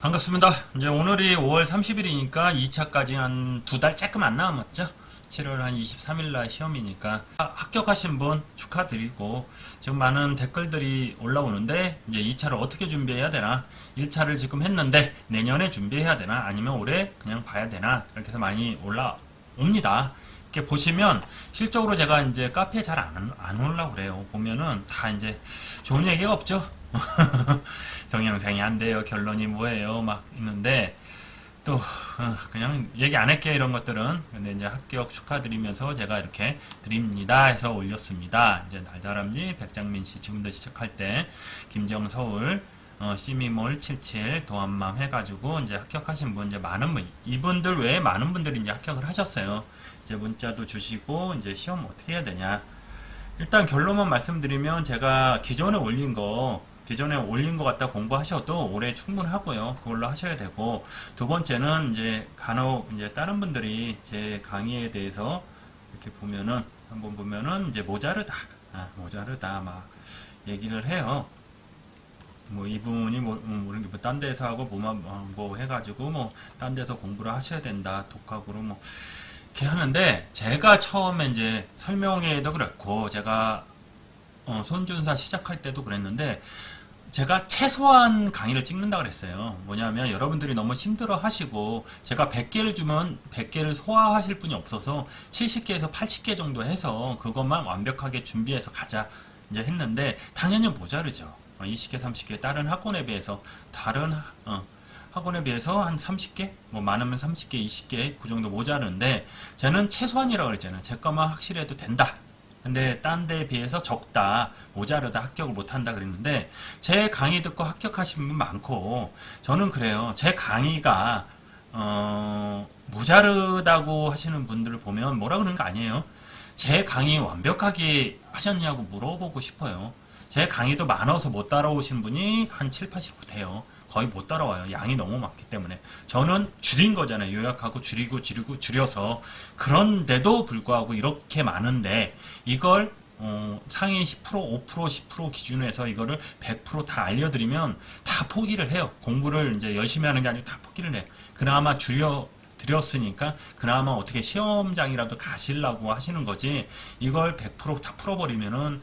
반갑습니다. 이제 오늘이 5월 30일이니까 2차까지 한 2달 조금 안 남았죠. 7월 한 23일 날 시험이니까 합격하신 분 축하드리고, 지금 많은 댓글들이 올라오는데 이제 2차를 어떻게 준비해야 되나, 1차를 지금 했는데 내년에 준비해야 되나, 아니면 올해 그냥 봐야 되나, 이렇게 해서 많이 올라옵니다. 이렇게 보시면 실적으로 제가 이제 카페에 잘 안 올라고 그래요. 보면은 다 이제 좋은 얘기가 없죠. 동영상이 안 돼요, 결론이 뭐예요, 막 있는데 또 그냥 얘기 안 할게요, 이런 것들은. 근데 이제 합격 축하드리면서 제가 이렇게 드립니다 해서 올렸습니다. 이제 달달함지 백장민 씨 지금도 시작할 때 김정 서울 시미몰 77 도안맘 해가지고 이제 합격하신 분, 이제 많은 분, 이분들 외에 많은 분들이 이제 합격을 하셨어요. 이제 문자도 주시고 이제 시험 어떻게 해야 되냐. 일단 결론만 말씀드리면, 제가 기존에 올린 거 갖다 공부하셔도 올해 충분하고요. 그걸로 하셔야 되고, 두 번째는 이제 간혹 이제 다른 분들이 제 강의에 대해서 이렇게 보면은, 한번 보면은 이제 모자르다 막 얘기를 해요. 뭐 이분이 모르는 게 뭐 딴 데서 하고 뭐 해가지고 뭐 딴 데서 공부를 하셔야 된다, 독학으로 뭐 이렇게 하는데, 제가 처음에 이제 설명회에도 그랬고, 제가 손준사 시작할 때도 그랬는데, 제가 최소한 강의를 찍는다 그랬어요. 뭐냐면 여러분들이 너무 힘들어 하시고, 제가 100개를 주면 100개를 소화하실 분이 없어서 70개에서 80개 정도 해서 그것만 완벽하게 준비해서 가자 이제 했는데, 당연히 모자르죠. 20개, 30개 다른 학원에 비해서, 학원에 비해서 한 30개? 뭐 많으면 30개, 20개 그 정도 모자르는데, 저는 최소한이라고 그랬잖아요. 제 것만 확실해도 된다. 근데 딴 데에 비해서 적다, 모자르다, 합격을 못한다 그랬는데, 제 강의 듣고 합격하신 분 많고, 저는 그래요. 제 강의가 모자르다고 하시는 분들을 보면 뭐라 그러는 거 아니에요. 제 강의 완벽하게 하셨냐고 물어보고 싶어요. 제 강의도 많아서 못 따라오신 분이 한 7, 80% 돼요. 거의 못 따라와요. 양이 너무 많기 때문에. 저는 줄인 거잖아요. 요약하고 줄이고 줄여서. 그런데도 불구하고 이렇게 많은데, 이걸 상위 10%, 5%, 10% 기준에서 이거를 100%다 알려드리면 다 포기를 해요. 공부를 이제 열심히 하는 게 아니고 다 포기를 해요. 그나마 드렸으니까 그나마 어떻게 시험장이라도 가시려고 하시는 거지, 이걸 100%다 풀어버리면은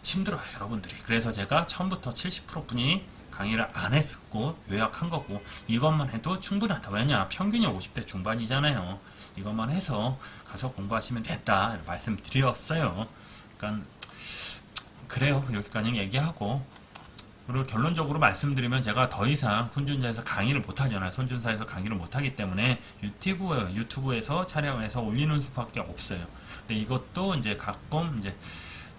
힘들어요, 여러분들이. 그래서 제가 처음부터 70% 분이 강의를 안 했었고 요약한 거고, 이것만 해도 충분하다. 왜냐, 평균이 50대 중반이잖아요. 이것만 해서 가서 공부하시면 됐다 말씀드렸어요. 그러니까 그래요. 여기까지 얘기하고, 그리고 결론적으로 말씀드리면, 제가 더 이상 손준사에서 강의를 못하잖아요. 손준사에서 강의를 못하기 때문에 유튜브에서 촬영을 해서 올리는 수밖에 없어요. 근데 이것도 이제 가끔 이제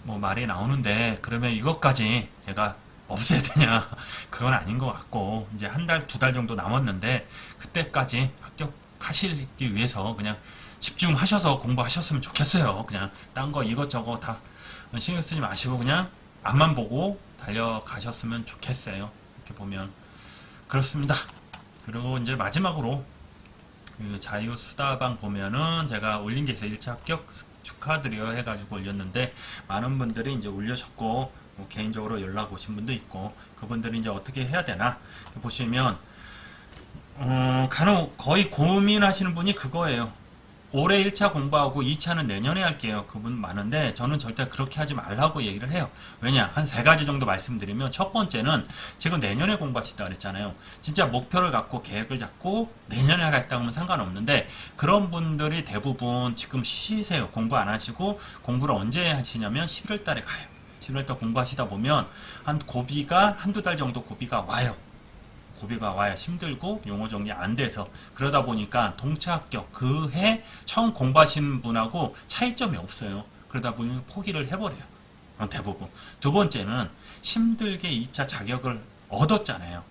뭐 말이 나오는데, 그러면 이것까지 제가 없애야 되냐? 그건 아닌 것 같고, 이제 한 달, 2달 정도 남았는데, 그때까지 합격하시기 위해서 그냥 집중하셔서 공부하셨으면 좋겠어요. 그냥 딴 거 이것저것 다 신경 쓰지 마시고 그냥 앞만 보고 달려가셨으면 좋겠어요. 이렇게 보면 그렇습니다. 그리고 이제 마지막으로 그 자유수다방 보면은 제가 올린 게 있어요. 1차 합격 축하드려 해가지고 올렸는데, 많은 분들이 이제 올려셨고, 뭐 개인적으로 연락 오신 분도 있고, 그분들이 이제 어떻게 해야 되나 보시면, 간혹 거의 고민하시는 분이 그거예요. 올해 1차 공부하고 2차는 내년에 할게요. 그분 많은데, 저는 절대 그렇게 하지 말라고 얘기를 해요. 왜냐, 한 3가지 정도 말씀드리면, 첫 번째는 지금 내년에 공부하시다 그랬잖아요. 진짜 목표를 갖고 계획을 잡고 내년에 하겠다 하면 상관없는데, 그런 분들이 대부분 지금 쉬세요. 공부 안 하시고, 공부를 언제 하시냐면 11월 달에 가요. 11월 달 공부하시다 보면 한두 달 정도 고비가 와요. 힘들고 용어 정리 안 돼서. 그러다 보니까 동차 합격 그 해 처음 공부하시는 분하고 차이점이 없어요. 그러다 보니 포기를 해버려요, 대부분. 두 번째는 힘들게 2차 자격을 얻었잖아요.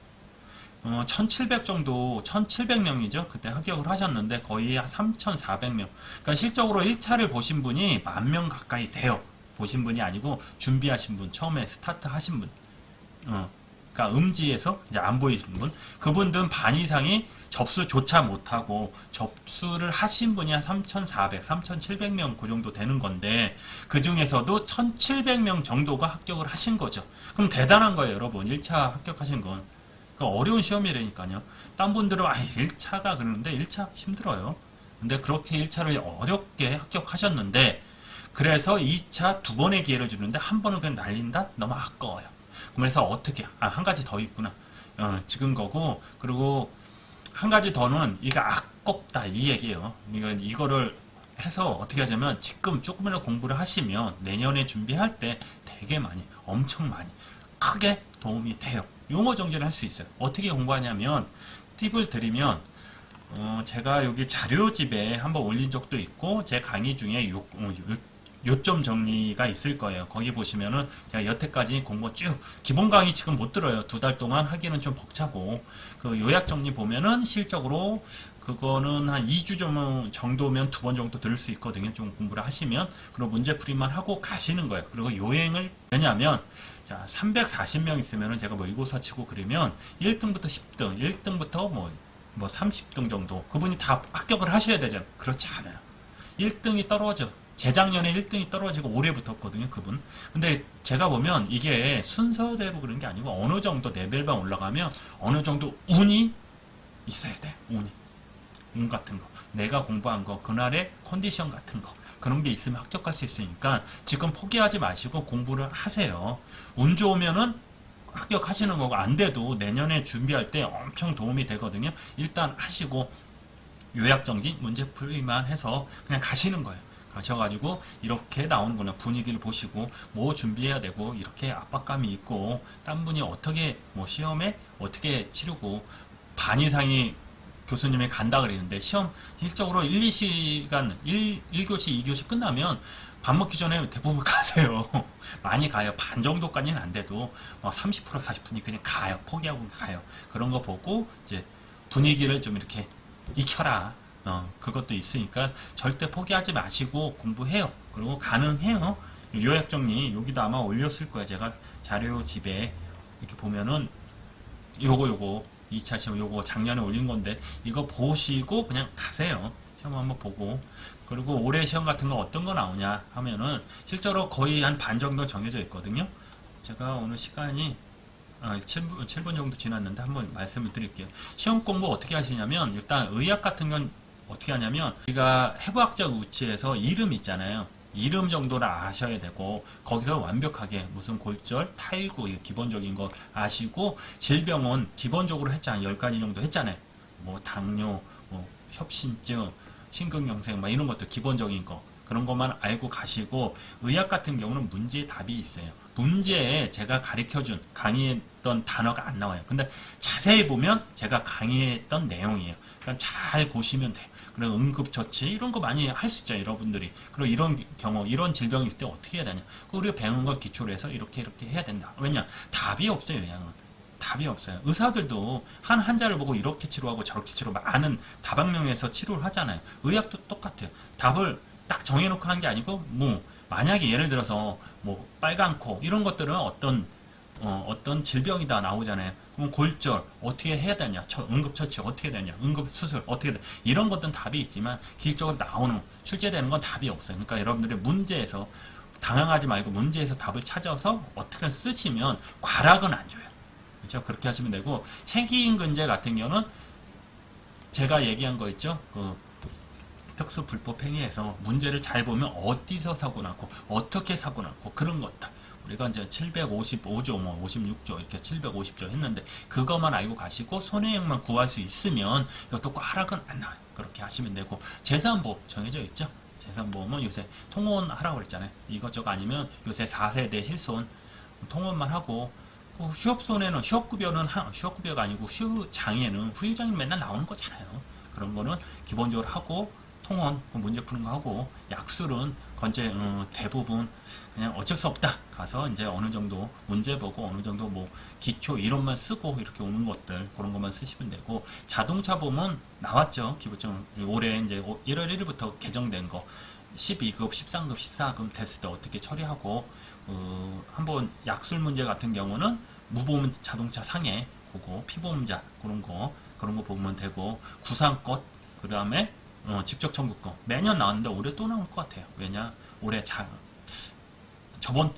1700 정도, 1700명이죠. 그때 합격을 하셨는데 거의 3400명. 그러니까 실적으로 1차를 보신 분이 10,000명 가까이 돼요. 보신 분이 아니고 준비하신 분, 처음에 스타트 하신 분. 그러니까 음지에서 이제 안 보이시는 분, 그분들은 반 이상이 접수조차 못하고, 접수를 하신 분이 한 3,400, 3,700명 그 정도 되는 건데, 그 중에서도 1,700명 정도가 합격을 하신 거죠. 그럼 대단한 거예요, 여러분. 1차 합격하신 건. 그 어려운 시험이라니까요. 딴 분들은 1차가 그러는데 1차 힘들어요. 근데 그렇게 1차를 어렵게 합격하셨는데 그래서 2차 두 번의 기회를 주는데 한 번은 그냥 날린다? 너무 아까워요. 그래서 어떻게 한 가지 더 있구나. 지금 거고 그리고 한 가지 더는 이거 아깝다 이 얘기예요. 이거를 해서 어떻게 하자면 지금 조금이라도 공부를 하시면 내년에 준비할 때 되게 많이 엄청 많이 크게 도움이 돼요. 용어 정리를 할 수 있어요. 어떻게 공부하냐면 팁을 드리면 제가 여기 자료집에 한번 올린 적도 있고 제 강의 중에 요점 정리가 있을 거예요. 거기 보시면은 제가 여태까지 공부 쭉 기본 강의 지금 못 들어요. 2달 동안 하기는 좀 벅차고 그 요약 정리 보면은 실적으로 그거는 한 2주 정도면 2번 정도 들을 수 있거든요. 좀 공부를 하시면 그리고 문제풀이만 하고 가시는 거예요. 그리고 요행을 왜냐하면 자 340명 있으면은 제가 모의고사 치고 그러면 1등부터 10등 1등부터 뭐 30등 정도 그분이 다 합격을 하셔야 되잖아요. 그렇지 않아요. 1등이 떨어져. 재작년에 1등이 떨어지고 올해 붙었거든요, 그분. 근데 제가 보면 이게 순서대로 그런 게 아니고 어느 정도 레벨만 올라가면 어느 정도 운이 있어야 돼, 운이. 운 같은 거. 내가 공부한 거, 그날의 컨디션 같은 거. 그런 게 있으면 합격할 수 있으니까 지금 포기하지 마시고 공부를 하세요. 운 좋으면은 합격하시는 거고 안 돼도 내년에 준비할 때 엄청 도움이 되거든요. 일단 하시고 요약정리, 문제풀이만 해서 그냥 가시는 거예요. 가셔가지고 이렇게 나오는구나 분위기를 보시고 뭐 준비해야 되고 이렇게 압박감이 있고 딴 분이 어떻게 뭐 시험에 어떻게 치르고 반 이상이 교수님이 간다 그러는데 시험 실적으로 1-2시간 1교시 2교시 끝나면 밥 먹기 전에 대부분 가세요. 많이 가요. 반 정도까지는 안 돼도 30% 40분이 그냥 가요. 포기하고 가요. 그런 거 보고 이제 분위기를 좀 이렇게 익혀라. 그것도 있으니까 절대 포기하지 마시고 공부해요. 그리고 가능해요. 요약 정리 여기도 아마 올렸을 거야. 제가 자료집에 이렇게 보면은 요거 2차 시험 요거 작년에 올린 건데 이거 보시고 그냥 가세요. 시험 한번 보고 그리고 올해 시험 같은 거 어떤 거 나오냐 하면은 실제로 거의 한 반 정도 정해져 있거든요. 제가 오늘 시간이 7분 정도 지났는데 한번 말씀을 드릴게요. 시험 공부 어떻게 하시냐면 일단 의학 같은 건 어떻게 하냐면 우리가 해부학적 위치에서 이름 있잖아요. 이름 정도를 아셔야 되고 거기서 완벽하게 무슨 골절, 탈구 기본적인 거 아시고 질병은 기본적으로 했잖아요. 10가지 정도 했잖아요. 뭐 당뇨, 뭐 협신증, 심근경색 이런 것들 기본적인 거 그런 것만 알고 가시고 의학 같은 경우는 문제의 답이 있어요. 문제에 제가 가르쳐준 강의했던 단어가 안 나와요. 근데 자세히 보면 제가 강의했던 내용이에요. 그러니까 잘 보시면 돼요. 그리고 응급처치 이런 거 많이 할 수 있죠 여러분들이. 그리고 이런 경우 이런 질병이 있을 때 어떻게 해야 되냐. 우리가 배운 걸 기초로 해서 이렇게 해야 된다. 왜냐 답이 없어요. 의학은 답이 없어요. 의사들도 한 환자를 보고 이렇게 치료하고 저렇게 치료하고 많은 다방면에서 치료를 하잖아요. 의학도 똑같아요. 답을 딱 정해놓고 하는 게 아니고 뭐 만약에 예를 들어서 뭐 빨간 코 이런 것들은 어떤 질병이다 나오잖아요. 그럼 골절 어떻게 해야 되냐, 응급처치 어떻게 되냐, 응급수술 어떻게 되냐 이런 것들은 답이 있지만 기술적으로 나오는 출제되는 건 답이 없어요. 그러니까 여러분들이 문제에서 당황하지 말고 문제에서 답을 찾아서 어떻게 쓰시면 과락은 안 줘요. 그렇죠? 그렇게 하시면 되고 책임근제 같은 경우는 제가 얘기한 거 있죠. 특수 불법 행위에서 문제를 잘 보면 어디서 사고 났고 어떻게 사고 났고 그런 것들 우리가 이제 755조, 56조 이렇게 750조 했는데 그것만 알고 가시고 손해액만 구할 수 있으면 이것도 과락은 안 나와요. 그렇게 하시면 되고 재산보험 정해져 있죠. 재산보험은 요새 통원하라고 그랬잖아요. 이것저것 아니면 요새 4세대 실손 통원만 하고 휴업손해는 휴업급여가 아니고 휴장에는 후유장이 맨날 나오는 거잖아요. 그런 거는 기본적으로 하고 통원 문제 푸는 거 하고 약술은 건재 대부분 그냥 어쩔 수 없다 가서 이제 어느 정도 문제 보고 어느 정도 뭐 기초 이론만 쓰고 이렇게 오는 것들 그런 것만 쓰시면 되고 자동차 보험은 나왔죠. 기본적으로 올해 이제 1월 1일부터 개정된 거 12급, 13급, 14급 됐을 때 어떻게 처리하고 한번 약술 문제 같은 경우는 무보험 자동차 상해 그거 피보험자 그런 거 보면 되고 구상것 그 다음에 직접 청구권 매년 나왔는데 올해 또 나올 것 같아요. 왜냐 올해 저번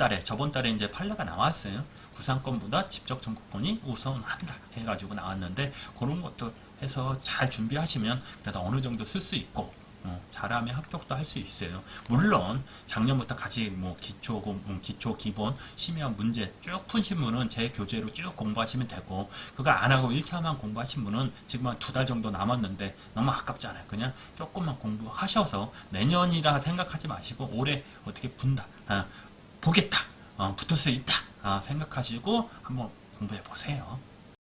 달에 이제 판례가 나왔어요. 구상권보다 직접 청구권이 우선한다 해가지고 나왔는데 그런 것도 해서 잘 준비하시면 그래도 어느 정도 쓸 수 있고 잘하면 합격도 할 수 있어요. 물론 작년부터 같이 뭐 기초 기본 심의학 문제 쭉 푸신 분은 제 교재로 쭉 공부하시면 되고 그거 안 하고 1차만 공부하신 분은 지금 한 2달 정도 남았는데 너무 아깝잖아요. 그냥 조금만 공부하셔서 내년이라 생각하지 마시고 올해 어떻게 분다 보겠다 붙을 수 있다 생각하시고 한번 공부해 보세요.